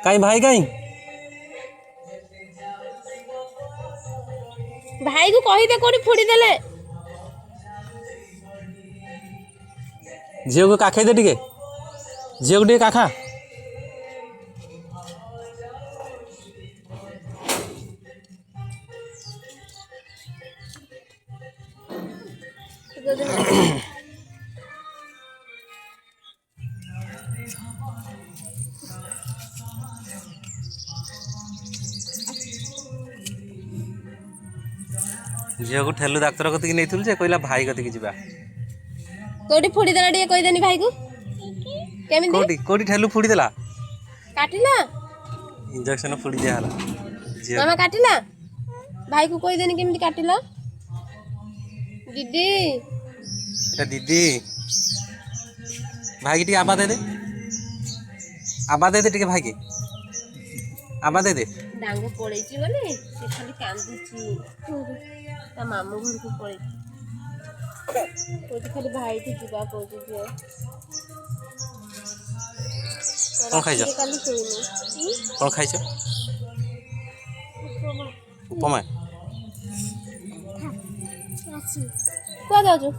कहीं भाई कहीं भाई को कही दे कोनी फोड़ी देले झील को काखे दे टिके झील को टिके काखा झील को ठेलु डाक्तर कति नहीं थुल जे कहला भाई कति जीवा कोडी फोड़ी देला टिके कही देनी भाई को केमिति कोटी कोटी ठेलु फुडी देला काटिला इंजेक्शन फुडी दिया हला मामा काटिला भाई को कही देनी केमिति काटिला दीदी एटा दीदी भाई की टिके आबा दे टिके भाई की आबा दे डांगो पड़ेची बोले से खाली कांदुची ता मामू घर को पड़े कोठी खाली भाई थी जीवा कोठी जे कौन खाइछ काली सोइनी कौन खाइछ उपमा कुआ जाऊ